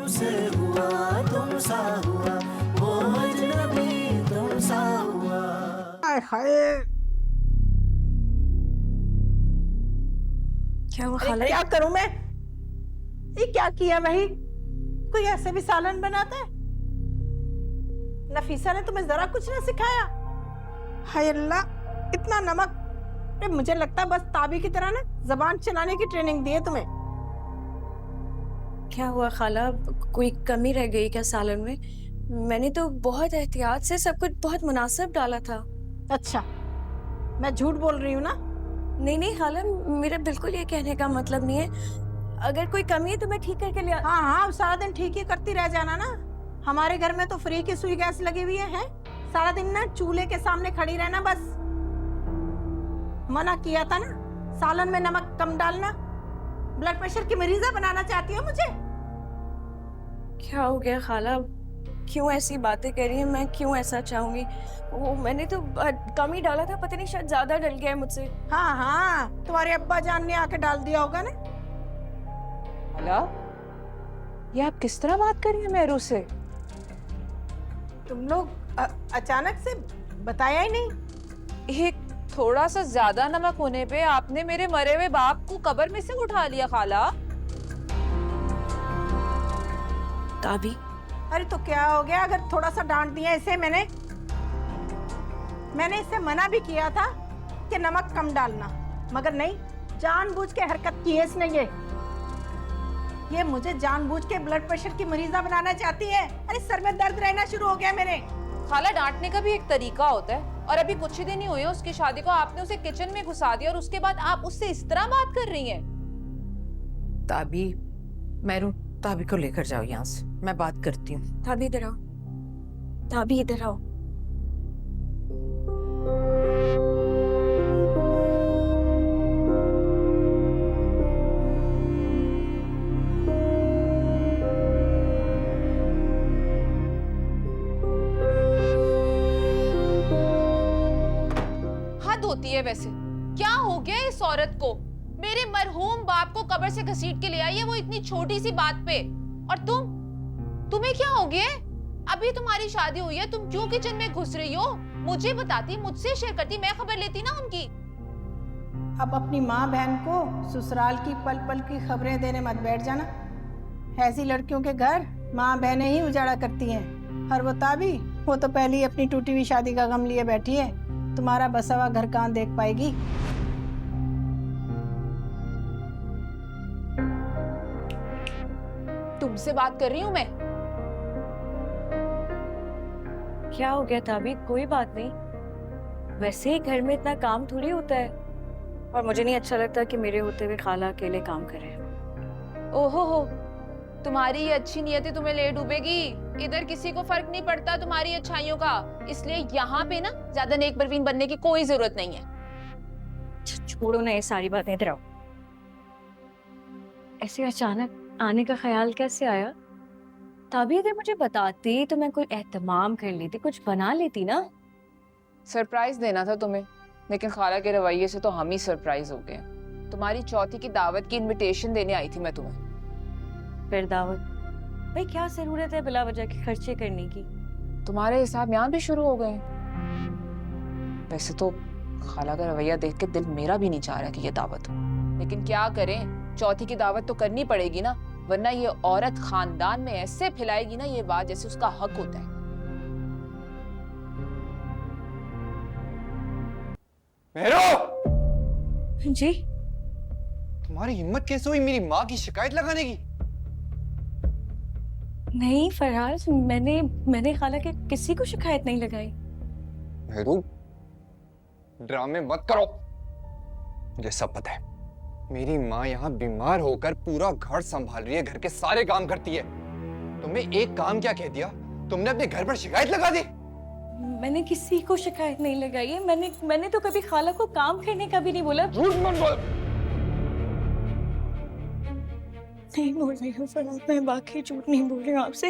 तुमसे हुआ तुमसा हुआ, वो अजनबी तुमसा हुआ। हाय हाय, क्या हुआ अरे खाला? क्या करूं मैं? ये क्या किया भाई? कोई ऐसे भी सालन बनाता है? नफीसा ने तुम्हें जरा कुछ ना सिखाया? हाय अल्लाह, इतना नमक! अरे मुझे लगता है बस ताबी की तरह ना जबान चलाने की ट्रेनिंग दी है तुम्हें। क्या हुआ खाला? कोई कमी रह गई क्या सालन में? मैंने तो बहुत एहतियात से सब कुछ बहुत मुनासिब डाला था। अच्छा, मैं झूठ बोल रही हूँ ना? नहीं नहीं खाला, मेरा बिल्कुल ये कहने का मतलब नहीं है। अगर कोई कमी है तो मैं ठीक करके ले हाँ हाँ, सारा दिन ठीक ही करती रह जाना ना। हमारे घर में तो फ्री की सुई गैस लगी हुई है? सारा दिन ना चूल्हे के सामने खड़ी रहना बस। मना किया था ना, सालन में नमक कम डालना। ब्लड प्रेशर की मरीजा बनाना चाहती हो मुझे? क्या हो गया खाला? क्यों ऐसी बातें कर रही हैं? मैं क्यों ऐसा चाहूंगी? वो मैंने तो कम ही डाला था, पता नहीं शायद ज्यादा डल गया है मुझसे। हाँ हाँ, तुम्हारे अब्बा जान ने आके डाल दिया होगा ना। खाला, ये आप किस तरह बात कर रही हैं मेरू से? तुम लोग अचानक से बताया ही नहीं। एक थोड़ा सा ज्यादा नमक होने पे आपने मेरे मरे हुए बाप को कब्र में से उठा लिया खाला। ताबी, अरे तो क्या हो गया अगर थोड़ा सा डांट दिया इसे? मैंने इसे मना भी किया था कि नमक कम डालना, मगर नहीं, जानबूझ के हरकत की है इसने। ये मुझे जानबूझ के ब्लड प्रेशर की मरीजा बनाना चाहती है। अरे सर में दर्द रहना शुरू हो गया मेरे। खाला, डांटने का भी एक तरीका होता है। और अभी कुछ ही दिन ही हुए हैं उसकी शादी को, आपने उसे किचन में घुसा दिया और उसके बाद आप उससे इस तरह बात कर रही हैं। ताबी, मैरू, ताबी को लेकर जाओ यहाँ से, मैं बात करती हूँ। ताबी इधर आओ। ताबी इधर आओ। हद होती है वैसे। क्या हो गया इस औरत को? मेरे मरहूम बाप को कब्र से घसीट के ले आई है, वो इतनी छोटी सी बात पे। और तुम्हें क्या हो गया? अभी तुम्हारी शादी हुई है, तुम क्यों किचन में घुस रही हो? मुझे बताती, मुझसे शेयर करती, मैं खबर लेती ना उनकी। अब अपनी माँ बहन को ससुराल की पल पल की खबरें देने मत बैठ जाना। ऐसी लड़कियों के घर माँ बहनें ही उजाड़ा करती हैं। और वो ताबी, वो तो पहले ही अपनी टूटी हुई शादी का गम लिए बैठी है। तुम्हारा बसा हुआ घर कहाँ देख पाएगी? तुमसे बात कर रही हूँ मैं। क्या हो गया ताबी? कोई बात नहीं, वैसे ही घर में इतना काम थोड़ी होता है। और मुझे नहीं अच्छा लगता कि मेरे होते हुए खाला अकेले काम करे। ओहो हो, तुम्हारी ये अच्छी नियतें तुम्हें ले डूबेगी। इधर किसी को फर्क नहीं पड़ता तुम्हारी अच्छाइयों का, इसलिए यहाँ पे ना ज्यादा नेक परवीन बनने की कोई जरूरत नहीं है। छोड़ो ना ये सारी बातें, इधर आओ। ऐसे अचानक आने का ख्याल कैसे आया? तभी अगर मुझे बताती तो मैं कोई एहतमाम कर लेती, कुछ बना लेती ना। सरप्राइज देना था तुम्हें, लेकिन खाला के रवैये से तो हम ही सरप्राइज हो गए। तुम्हारी चौथी की दावत की इनविटेशन देने आई थी मैं तुम्हें। फिर दावत? भाई क्या जरूरत है बिला वजह के खर्चे करने की? तुम्हारे हिसाब यहाँ भी शुरू हो गए। वैसे तो खाला का रवैया देख के दिल मेरा भी नहीं चाह रहा कि ये दावत हो, लेकिन क्या करें, चौथी की दावत तो करनी पड़ेगी ना, वरना ये औरत खानदान में ऐसे फैलाएगी ना ये बात जैसे उसका हक होता है। मेरो! जी? तुम्हारी हिम्मत कैसे हुई मेरी माँ की शिकायत लगाने की? नहीं फराज, मैंने खाला के किसी को शिकायत नहीं लगाई। मेरो, ड्रामे मत करो। मुझे सब पता है। मेरी माँ यहाँ बीमार होकर पूरा घर संभाल रही है, घर के सारे काम करती है। तुमने एक काम क्या कह दिया? तुमने अपने घर पर शिकायत लगा दी। मैंने किसी को शिकायत नहीं लगाई है। मैंने तो कभी खाला को काम करने का भी नहीं बोला। झूठ मत बोल। नहीं बोल रही हूँ फराज, मैं वाकई झूठ नहीं बोल रही हूँ आपसे।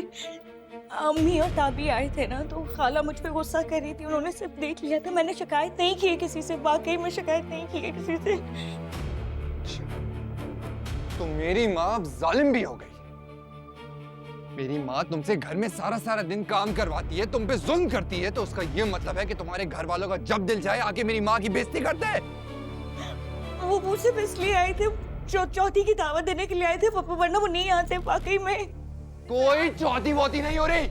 अम्मी और ताबी आए थे ना, तो खाला मुझ पे गुस्सा कर रही थी, उन्होंने सिर्फ देख लिया था। मैंने शिकायत नहीं की है किसी से, वाकई में शिकायत नहीं की है किसी से। तो मेरी माँ अब जालिम भी हो गई। मेरी माँ तुमसे घर में सारा सारा दिन काम करवाती है, तुम पे जुल्म करती है, तो उसका ये मतलब है कि तुम्हारे घर वालों का जब दिल जाए आके मेरी माँ की बेइज्जती करते हैं। वो मुझसे इसलिए आए थे, चौथी की दावत देने के लिए आए थे, वरना वो नहीं आते वाकई में। कोई चौथी वोती नहीं हो रही,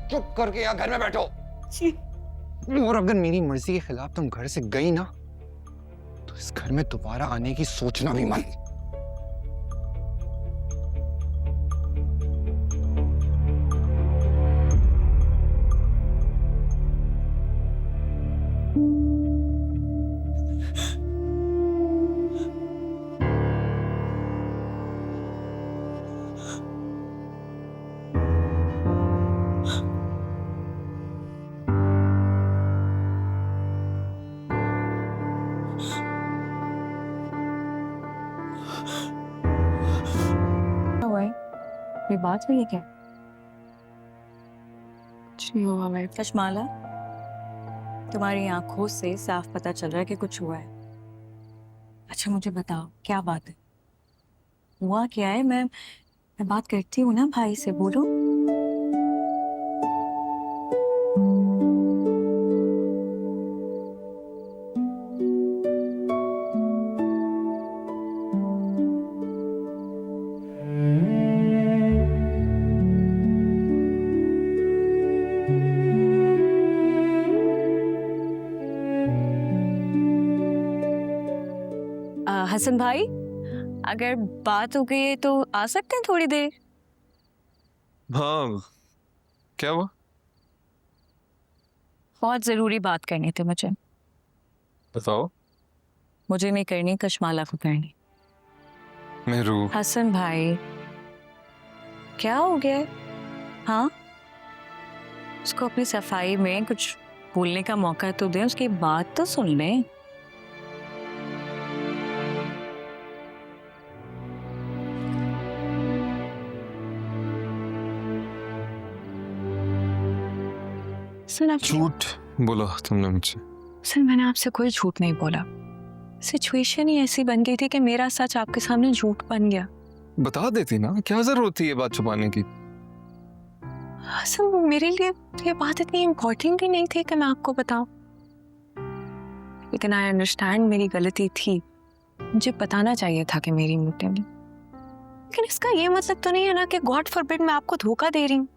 चुप करके यहाँ घर में बैठो। जी। और अगर मेरी मर्जी के खिलाफ तुम घर से गई ना, तो इस घर में दोबारा आने की सोचना भी मत। कोई बात हुई है क्या? कुछ नहीं हुआ भाई। कशमाला, तुम्हारी आंखों से साफ पता चल रहा है कि कुछ हुआ है। अच्छा मुझे बताओ क्या बात है, हुआ क्या है? मैं बात करती हूँ ना भाई से, बोलो। हसन भाई, अगर बात हो गई है तो आ सकते हैं थोड़ी देर? हाँ, क्या हुआ? बहुत जरूरी बात करनी थी मुझे। बताओ। मुझे नहीं करनी, कशमाला को करनी। मेहरू। हसन भाई, क्या हो गया है? हाँ, उसको अपनी सफाई में कुछ बोलने का मौका तो दें, उसकी बात तो सुन लें। झूठ बोला तुमने मुझसे। सर मैंने आपसे कोई झूठ नहीं बोला, सिचुएशन ही ऐसी बन गई थी कि मेरा सच आपके सामने झूठ बन गया। बता देती ना, क्या जरूरत थी ये बात छुपाने की? सर मेरे लिए ये बात इतनी इम्पोर्टेंट ही नहीं थी कि मैं आपको बताऊं, लेकिन आई अंडरस्टैंड मेरी गलती थी, मुझे बताना चाहिए था कि मेरी मीटिंग। लेकिन इसका ये मतलब तो नहीं है ना कि गॉड फॉरबिड मैं आपको धोखा दे रही हूँ।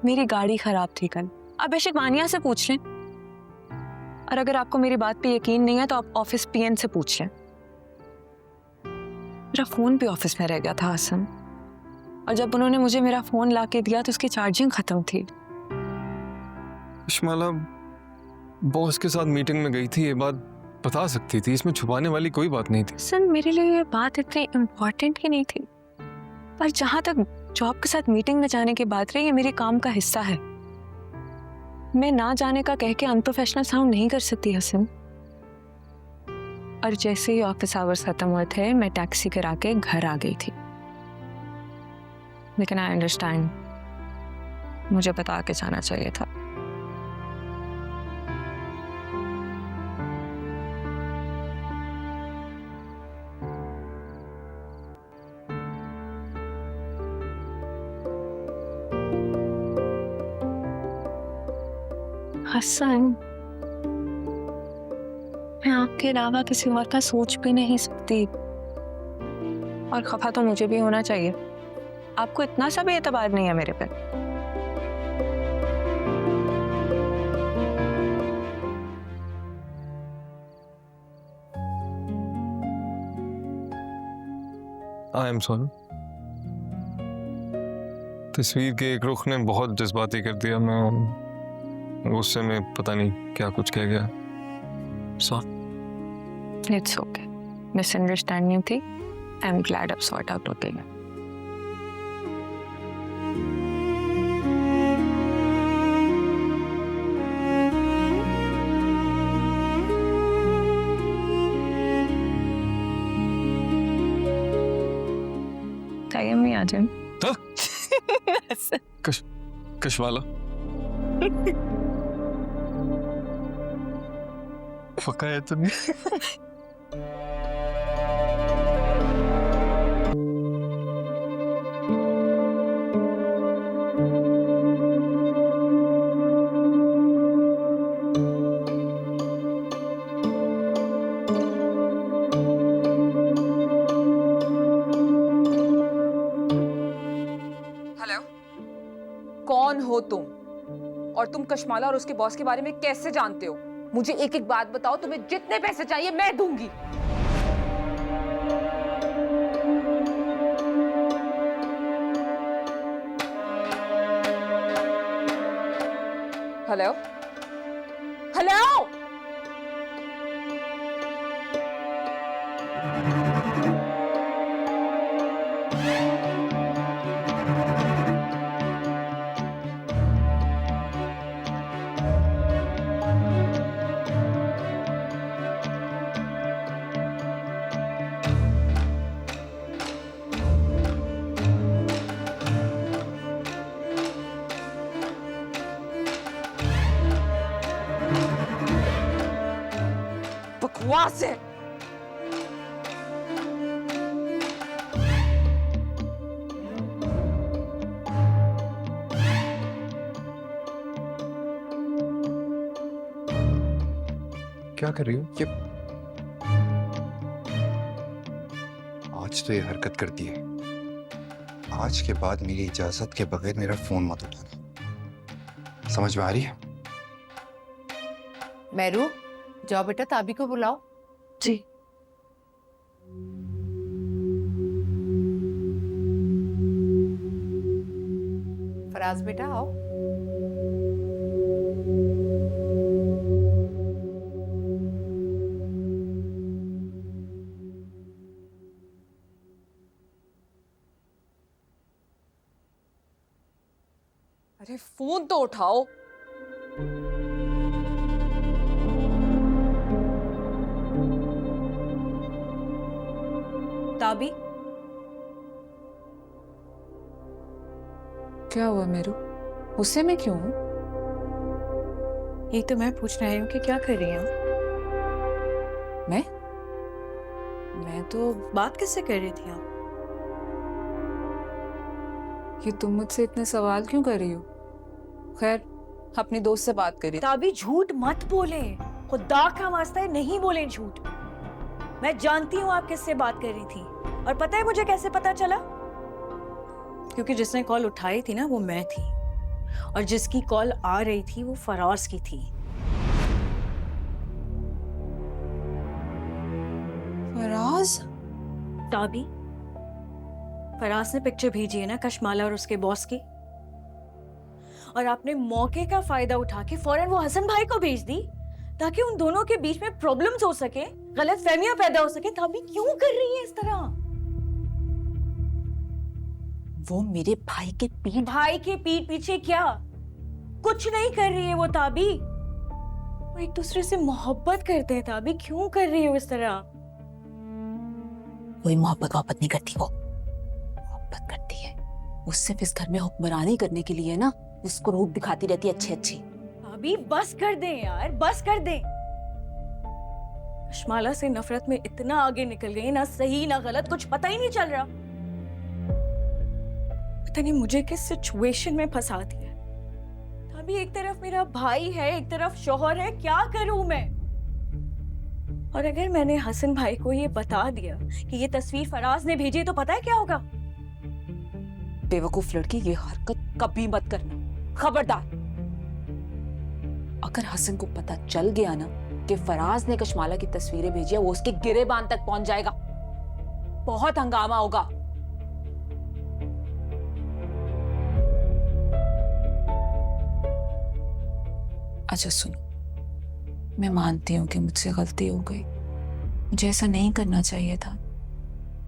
मेरी गाड़ी खराब थी कल, आप बेशक मानिया से पूछ लें, और अगर आपको मेरी बात पे यकीन नहीं है तो आप ऑफिस पीएन से पूछ लें। मेरा फोन भी ऑफिस में रह गया था हसन, और जब उन्होंने मुझे मेरा फोन ला के दिया तो उसकी चार्जिंग खत्म थी। कशमाला, बॉस के साथ मीटिंग में गई थी, ये बात बता सकती थी, इसमें छुपाने वाली कोई बात नहीं थी। हसन मेरे लिए ये बात इतनी इम्पोर्टेंट ही नहीं थी, पर जहां तक जॉब के साथ मीटिंग में जाने की बात रही, ये मेरे काम का हिस्सा है। मैं ना जाने का कह के अनप्रोफेशनल साउंड नहीं कर सकती हसन। और जैसे ही ऑफिस आवर्स खत्म हुए थे, मैं टैक्सी करा के घर आ गई थी। लेकिन आई अंडरस्टैंड, मुझे बता के जाना चाहिए था। हसन, मैं आपके अलावा किसी और का सोच भी नहीं सकती, और खफा तो मुझे भी होना चाहिए। आपको इतना सा भी एतबार नहीं है मेरे पे। I am sorry. तस्वीर के एक रुख ने बहुत जज्बाती कर दिया, मैं गुस्से में पता नहीं क्या कुछ कह गया। सॉरी। इट्स ओके, मिसअंडरस्टैंडिंग थी। आई एम ग्लैड अब सॉर्ट आउट हो गई है। टाइम में आ जाए। कशवाला, पक्का है तुमने? कौन हो तुम? और तुम कशमाला और उसके बॉस के बारे में कैसे जानते हो? मुझे एक एक बात बताओ, तुम्हें जितने पैसे चाहिए मैं दूंगी। हेलो हेलो, बकवास है। क्या कर रही हो ये? आज तो ये हरकत करती है। आज के बाद मेरी इजाजत के बगैर मेरा फोन मत उठाना, समझ में आ रही है? मैरू, जाओ बेटा ताबी को बुलाओ। जी। फराज बेटा आओ। अरे फोन तो उठाओ। ताबी, क्या हुआ मेरू? गुस्से में क्यों हूं? ये तो मैं पूछ रही हूँ कि क्या कर रही हूँ? मैं तो बात किससे कर रही थी आप? ये तुम मुझसे इतने सवाल क्यों कर रही हो? खैर, अपनी दोस्त से बात करी। ताबी झूठ मत बोले, खुदा का वास्ता है नहीं बोले झूठ। मैं जानती हूँ आप किससे बात कर रही थी, और पता है मुझे कैसे पता चला? क्योंकि जिसने कॉल उठाई थी ना वो मैं थी, और जिसकी कॉल आ रही थी वो फराज की थी। फराज? ताबी, फराज ने पिक्चर भेजी है ना कशमाला और उसके बॉस की, और आपने मौके का फायदा उठा के फौरन वो हसन भाई को भेज दी ताकि उन दोनों के बीच में प्रॉब्लम्स हो सके, गलतफहमियां पैदा हो सके। ताबी क्यों कर रही है इस तरह? वो मेरे भाई के पीठ पीछे क्या? कुछ नहीं कर रही है वो ताबी। वो एक दूसरे से मोहब्बत करते हैं। ताबी क्यों कर रही हो इस तरह? कोई मोहब्बत नहीं करती, वो मोहब्बत करती है। वो सिर्फ इस घर में हुक्मरानी करने के लिए ना उसको रूप दिखाती रहती है अच्छे अच्छे। ताबी बस कर दें यार, बस कर दें। कशमाला से नफरत में इतना आगे निकल गई, ना सही ना गलत, कुछ पता ही नहीं चल रहा। पता नहीं मुझे किस सिचुएशन में फंसा दिया। ताबी एक तरफ मेरा भाई है, एक तरफ शौहर है, क्या करूं मैं? और अगर मैंने हसन भाई को ये बता दिया कि ये तस्वीर फराज ने भेजी, तो पता है क्या होगा? बेवकूफ लड़की, ये हरकत कभी मत करना, खबरदार। अगर हसन को पता चल गया ना कि फराज ने कशमाला की तस्वीरें भेजी है, वो उसके गिरेबान तक पहुंच जाएगा। बहुत हंगामा होगा। अच्छा सुनो, मैं मानती हूँ कि मुझसे गलती हो गई, मुझे ऐसा नहीं करना चाहिए था।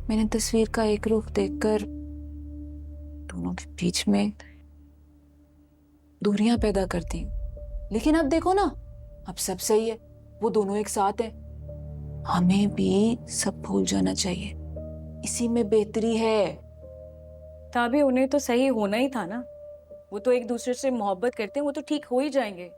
मैंने तस्वीर का एक रुख देखकर दोनों के बीच में दूरियां पैदा कर दी, लेकिन अब देखो ना, अब सब सही है, वो दोनों एक साथ हैं। हमें भी सब भूल जाना चाहिए, इसी में बेहतरी है। ताबी उन्हें तो सही होना ही था ना, वो तो एक दूसरे से मोहब्बत करते हैं, वो तो ठीक हो ही जाएंगे।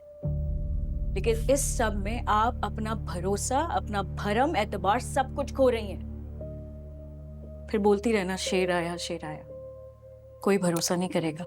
लेकिन इस सब में आप अपना भरोसा, अपना भरम, एतबार सब कुछ खो रही हैं। फिर बोलती रहना शेर आया शेर आया, कोई भरोसा नहीं करेगा।